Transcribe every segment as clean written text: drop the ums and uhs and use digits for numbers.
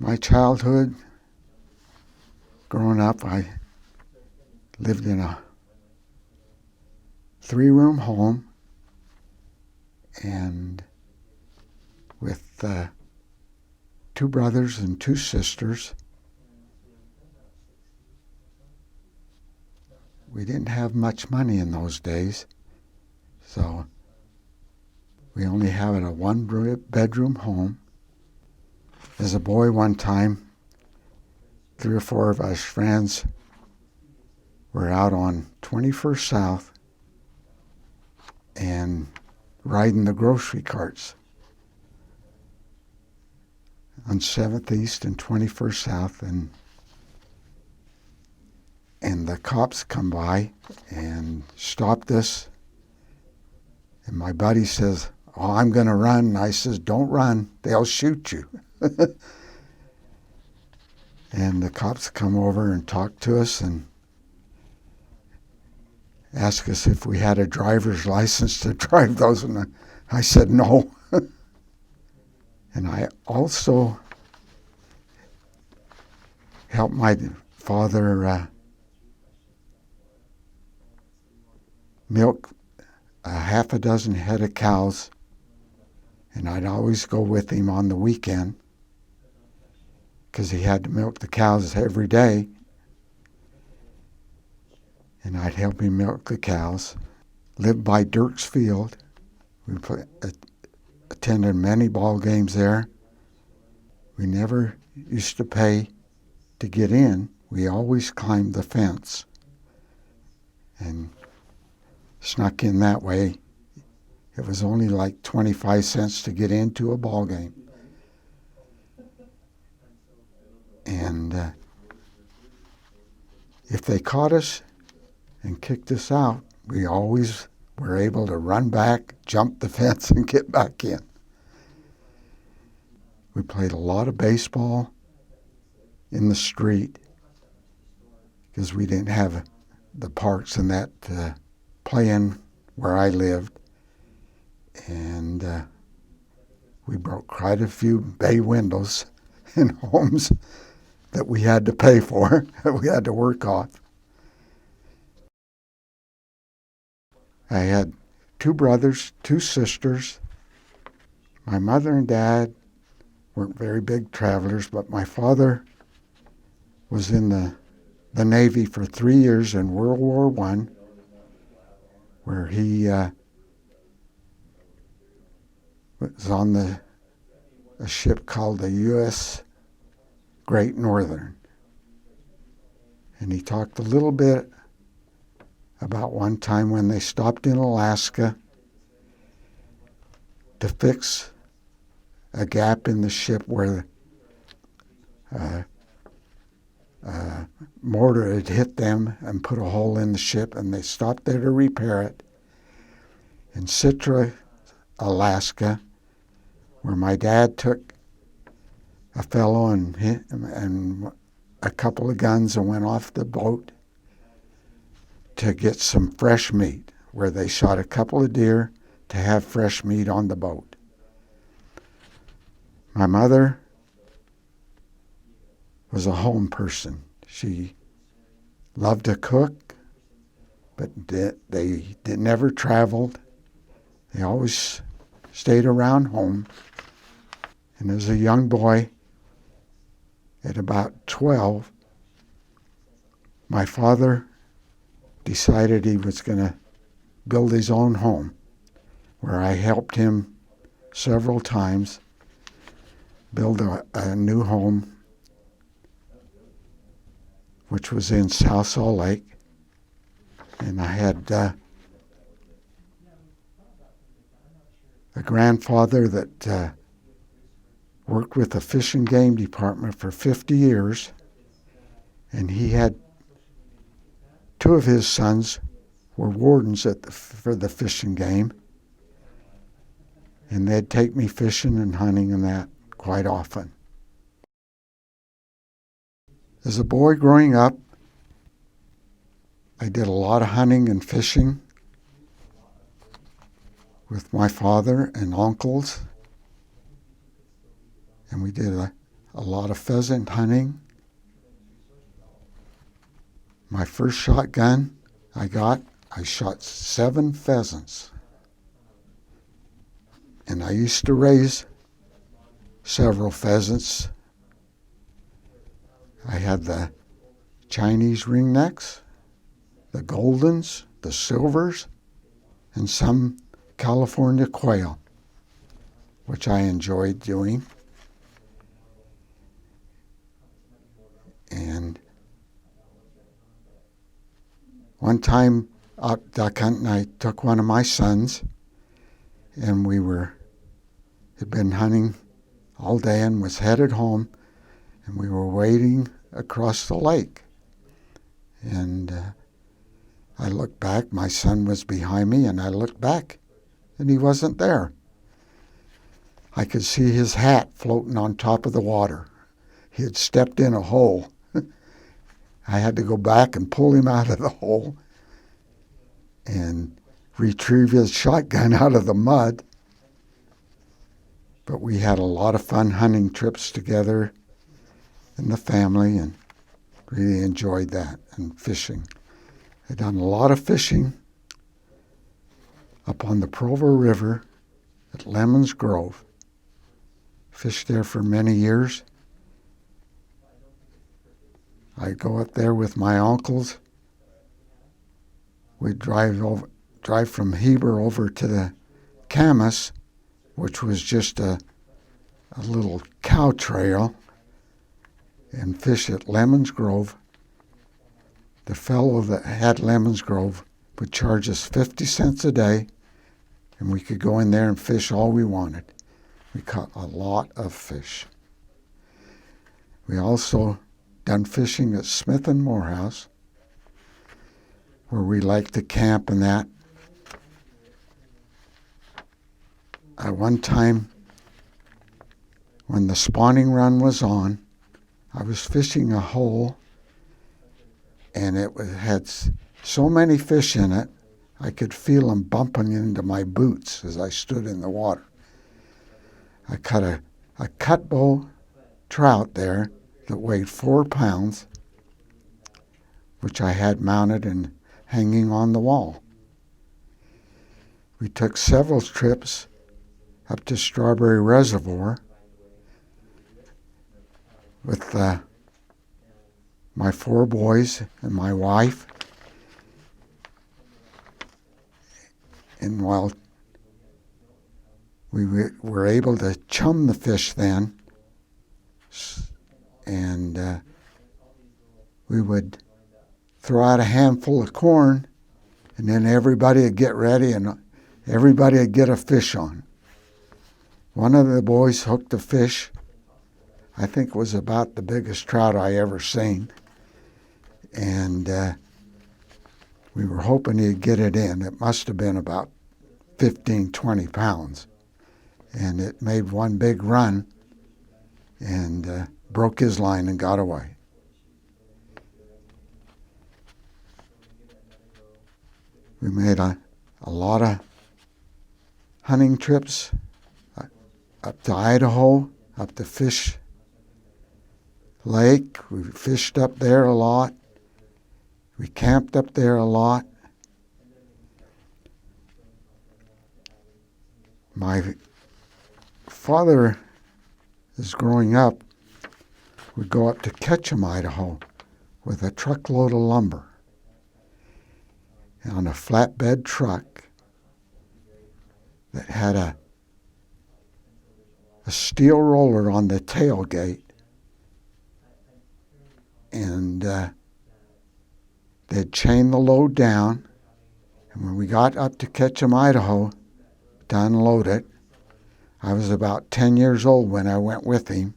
My childhood, growing up, I lived in a 3-room home and with 2 brothers and 2 sisters. We didn't have much money in those days, so we only had a 1-bedroom home. As a boy one time, 3 or 4 of us friends were out on 21st South and riding the grocery carts on 7th East and 21st South, and the cops come by and stopped us. And my buddy says, "Oh, I'm going to run." And I says, "Don't run. They'll shoot you." And the cops come over and talk to us and ask us if we had a driver's license to drive those. And I said no. And I also helped my father milk a half a dozen head of cows, and I'd always go with him on the weekend because he had to milk the cows every day, and I'd help him milk the cows. Lived by Dirk's Field. We attended many ball games there. We never used to pay to get in. We always climbed the fence and snuck in that way. It was only like 25 cents to get into a ball game. And if they caught us and kicked us out, we always were able to run back, jump the fence, and get back in. We played a lot of baseball in the street because we didn't have the parks and that play in where I lived. And we broke quite a few bay windows in homes that we had to pay for, that we had to work off. I had 2 brothers, 2 sisters. My mother and dad weren't very big travelers, but my father was in the Navy for 3 years in World War I, where he was on a ship called the U.S. Great Northern. And he talked a little bit about one time when they stopped in Alaska to fix a gap in the ship where mortar had hit them and put a hole in the ship, and they stopped there to repair it. In Citra, Alaska, where my dad took a fellow and a couple of guns and went off the boat to get some fresh meat, where they shot a couple of deer to have fresh meat on the boat. My mother was a home person. She loved to cook, but they never traveled. They always stayed around home. And as a young boy, at about 12, my father decided he was going to build his own home, where I helped him several times build a new home, which was in South Salt Lake. And I had a grandfather that worked with the Fish and Game Department for 50 years, and he had 2 of his sons were wardens for the Fish and Game, and they'd take me fishing and hunting and that quite often. As a boy growing up, I did a lot of hunting and fishing with my father and uncles, and we did a lot of pheasant hunting. My first shotgun I shot 7 pheasants. And I used to raise several pheasants. I had the Chinese ringnecks, the goldens, the silvers, and some California quail, which I enjoyed doing. And one time out duck hunting, I took one of my sons, and had been hunting all day and was headed home, and we were wading across the lake. And I looked back, my son was behind me, and I looked back, and he wasn't there. I could see his hat floating on top of the water. He had stepped in a hole. I had to go back and pull him out of the hole and retrieve his shotgun out of the mud. But we had a lot of fun hunting trips together in the family and really enjoyed that, and fishing. I'd done a lot of fishing up on the Provo River at Lemons Grove. Fished there for many years. I'd go up there with my uncles. We'd drive from Heber over to the Camas, which was just a little cow trail, and fish at Lemons Grove. The fellow that had Lemons Grove would charge us 50 cents a day, and we could go in there and fish all we wanted. We caught a lot of fish. We also done fishing at Smith and Morehouse, where we liked to camp and that. At one time, when the spawning run was on, I was fishing a hole, and it had so many fish in it, I could feel them bumping into my boots as I stood in the water. I caught a cutbow trout there that weighed 4 pounds, which I had mounted and hanging on the wall. We took several trips up to Strawberry Reservoir with my 4 boys and my wife. And while we were able to chum the fish then, and we would throw out a handful of corn, and then everybody would get ready and everybody would get a fish on. One of the boys hooked a fish. I think it was about the biggest trout I ever seen. And we were hoping he'd get it in. It must have been about 15, 20 pounds. And it made one big run and broke his line and got away. We made a lot of hunting trips up to Idaho, up to Fish Lake. We fished up there a lot. We camped up there a lot. My father, as growing up, would go up to Ketchum, Idaho, with a truckload of lumber on a flatbed truck that had a steel roller on the tailgate, and they'd chain the load down, and when we got up to Ketchum, Idaho, to unload it, I was about 10 years old when I went with him,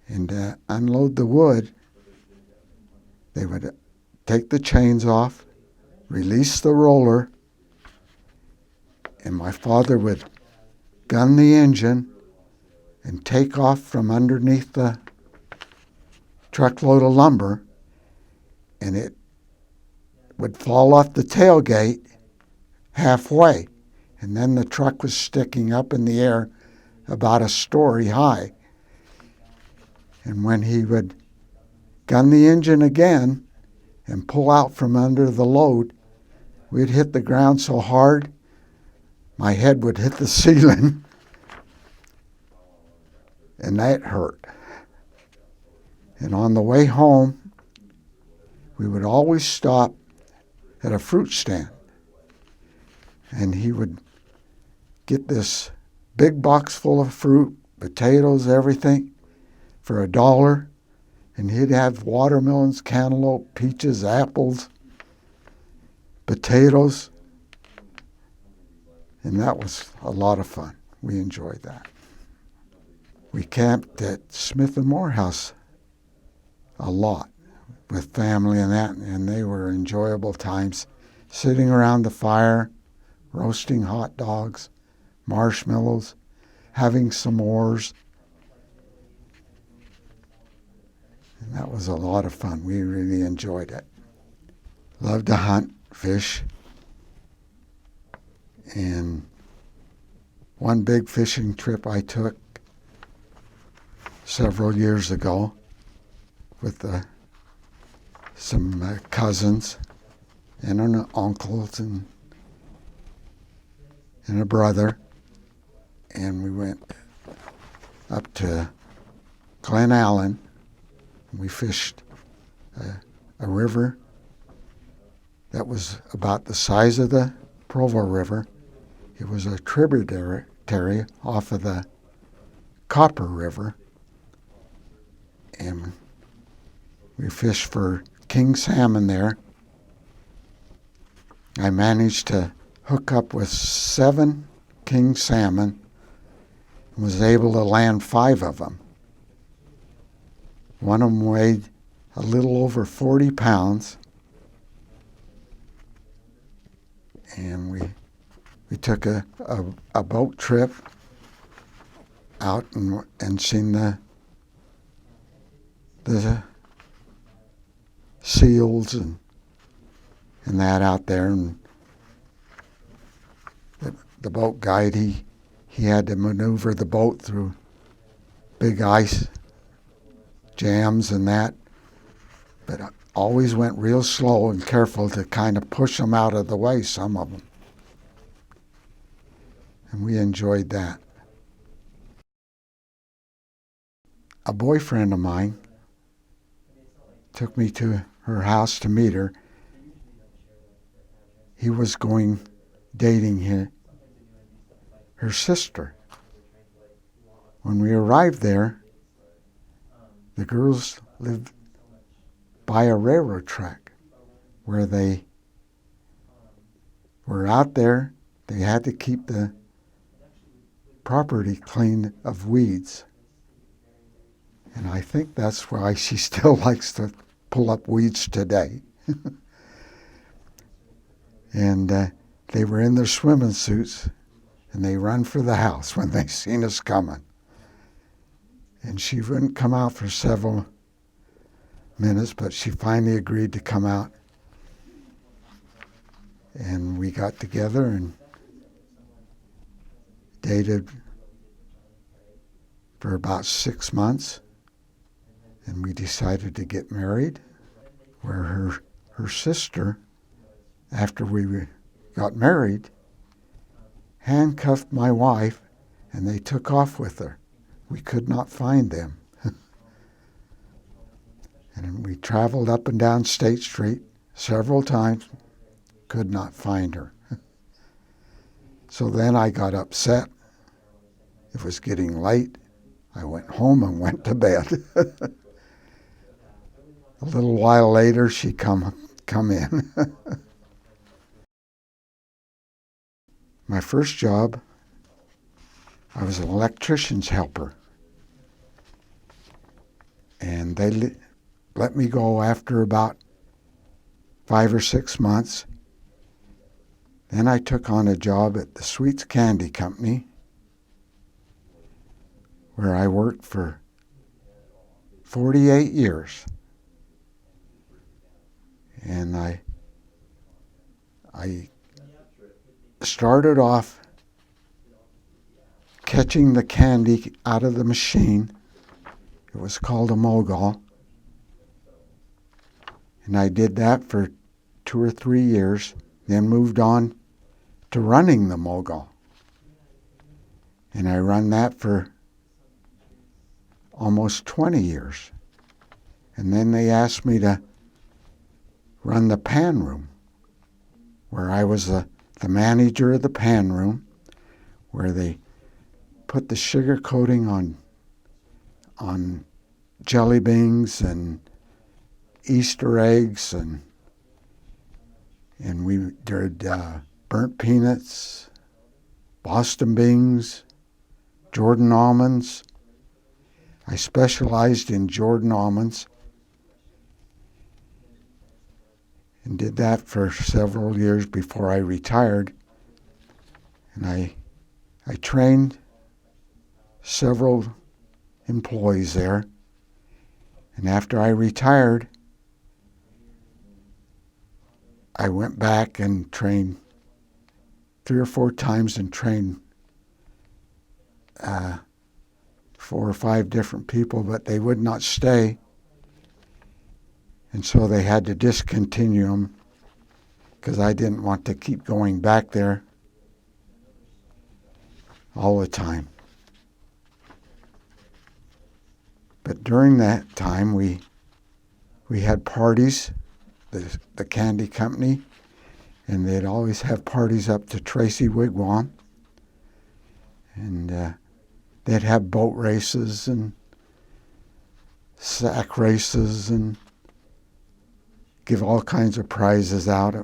and unload the wood. They would take the chains off, release the roller, and my father would gun the engine and take off from underneath the truckload of lumber, and it would fall off the tailgate halfway, and then the truck was sticking up in the air about a story high. And when he would gun the engine again and pull out from under the load, we'd hit the ground so hard, my head would hit the ceiling, and that hurt. And on the way home, we would always stop at a fruit stand. And he would get this big box full of fruit, potatoes, everything, for $1. And he'd have watermelons, cantaloupe, peaches, apples, potatoes. And that was a lot of fun. We enjoyed that. We camped at Smith and Morehouse a lot with family and that, and they were enjoyable times, sitting around the fire, roasting hot dogs, marshmallows, having s'mores. And that was a lot of fun. We really enjoyed it. Loved to hunt, fish. And one big fishing trip I took several years ago with some cousins and an uncles and a brother, and we went up to Glen Allen. We fished a river that was about the size of the Provo River. It was a tributary off of the Copper River, and we fished for king salmon there. I managed to hook up with 7 king salmon and was able to land 5 of them. One of them weighed a little over 40 pounds, and we took a boat trip out and seen the seals and that out there. And the boat guide, he had to maneuver the boat through big ice jams and that, but always went real slow and careful to kind of push them out of the way, some of them. And we enjoyed that. A boyfriend of mine took me to her house to meet her. He was dating her sister. When we arrived there, the girls lived by a railroad track where they were out there. They had to keep the property clean of weeds. And I think that's why she still likes to pull up weeds today. And they were in their swimming suits, and they run for the house when they seen us coming. And she wouldn't come out for several minutes, but she finally agreed to come out. And we got together and dated for about 6 months. And we decided to get married, where her sister, after we got married, handcuffed my wife, and they took off with her. We could not find them. And we traveled up and down State Street several times, could not find her. So then I got upset. It was getting late. I went home and went to bed. A little while later, she come in. My first job, I was an electrician's helper. And they let me go after about 5 or 6 months. Then I took on a job at the Sweets Candy Company, where I worked for 48 years. And I started off catching the candy out of the machine. It was called a mogul. And I did that for 2 or 3 years, then moved on to running the mogul. And I run that for almost 20 years. And then they asked me to run the pan room, where I was the manager of the pan room, where they put the sugar coating on jelly beans and Easter eggs, and we did burnt peanuts, Boston beans, Jordan almonds. I specialized in Jordan almonds and did that for several years before I retired. And I trained several employees there. And after I retired, I went back and trained 3 or 4 times and trained 4 or 5 different people, but they would not stay. And so they had to discontinue them because I didn't want to keep going back there all the time. But during that time, we had parties, the candy company, and they'd always have parties up to Tracy Wigwam. And they'd have boat races and sack races and give all kinds of prizes out.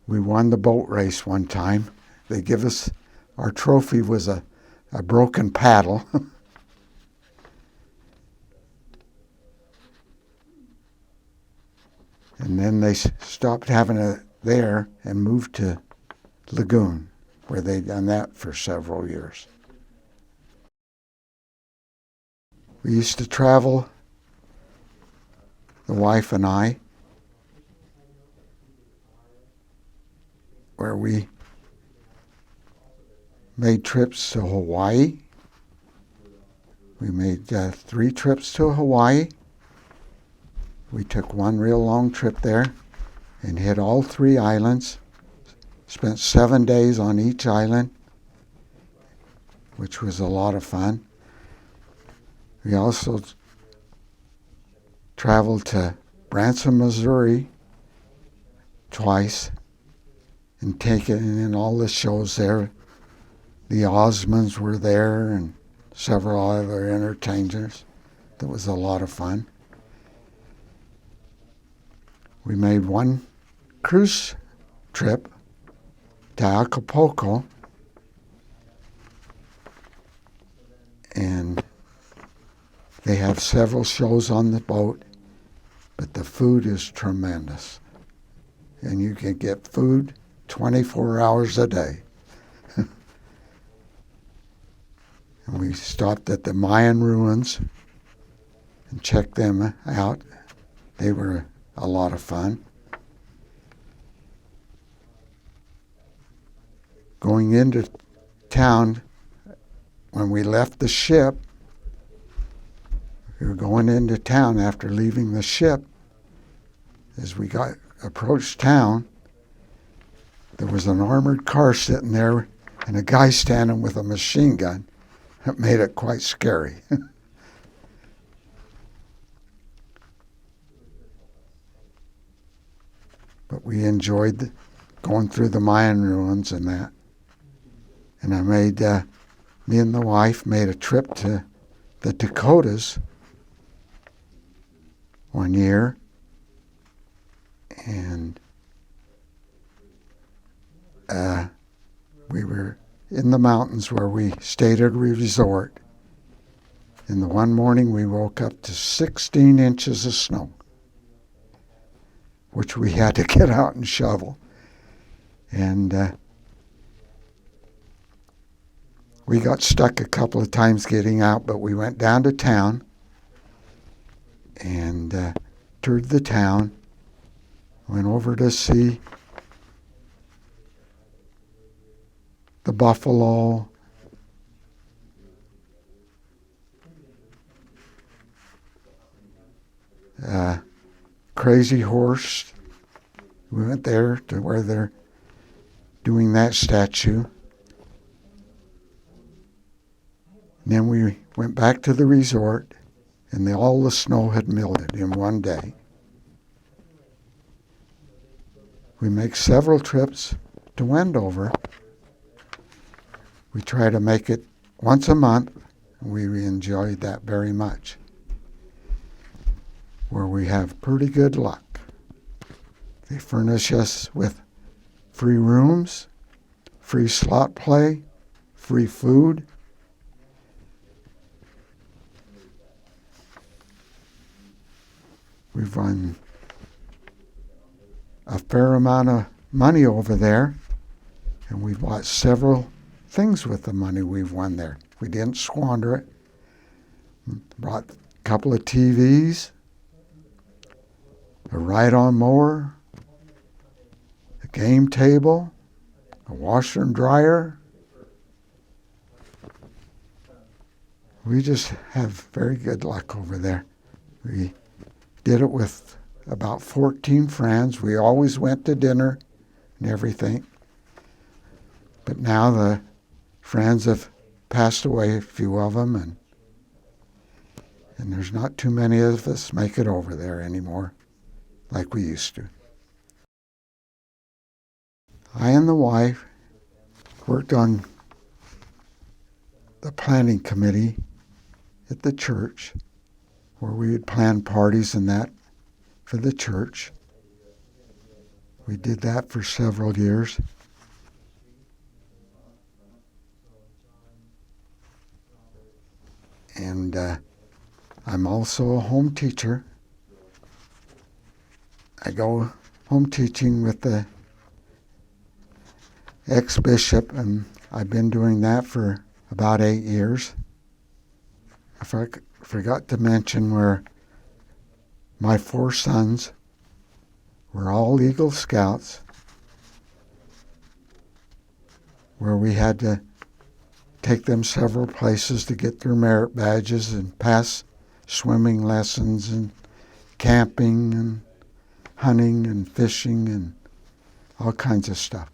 We won the boat race one time. They give us, our trophy was a broken paddle. And then they stopped having it there and moved to Lagoon, where they'd done that for several years. We used to travel, the wife and I, where we made trips to Hawaii. We made 3 trips to Hawaii. We took one real long trip there and hit all 3 islands. Spent 7 days on each island, which was a lot of fun. We also traveled to Branson, Missouri twice and taken in all the shows there. The Osmonds were there and several other entertainers. That was a lot of fun. We made one cruise trip to Acapulco, and they have several shows on the boat, but the food is tremendous. And you can get food 24 hours a day. And we stopped at the Mayan ruins and checked them out. They were a lot of fun. Going into town, when we left the ship, we were going into town after leaving the ship. As we approached town, there was an armored car sitting there and a guy standing with a machine gun. It made it quite scary. But we enjoyed going through the Mayan ruins and that. And I made, me and the wife made a trip to the Dakotas one year. And we were in the mountains where we stayed at a resort. And the one morning we woke up to 16 inches of snow, which we had to get out and shovel. And we got stuck a couple of times getting out, but we went down to town and toured the town, went over to see the buffalo, Crazy Horse. We went there to where they're doing that statue. And then we went back to the resort, and all the snow had melted in one day. We make several trips to Wendover. We try to make it once a month, and we enjoyed that very much, where we have pretty good luck. They furnish us with free rooms, free slot play, free food. We've run a fair amount of money over there, and we've bought several things with the money we've won there. We didn't squander it. Brought a couple of TVs, a ride-on mower, a game table, a washer and dryer. We just have very good luck over there. We did it with about 14 friends. We always went to dinner and everything. But now the friends have passed away, a few of them, and there's not too many of us make it over there anymore like we used to. I and the wife worked on the planning committee at the church, where we would plan parties and that for the church. We did that for several years. And I'm also a home teacher. I go home teaching with the ex-bishop, and I've been doing that for about 8 years. I forgot to mention where my 4 sons were all Eagle Scouts, where we had to take them several places to get their merit badges and pass swimming lessons and camping and hunting and fishing and all kinds of stuff.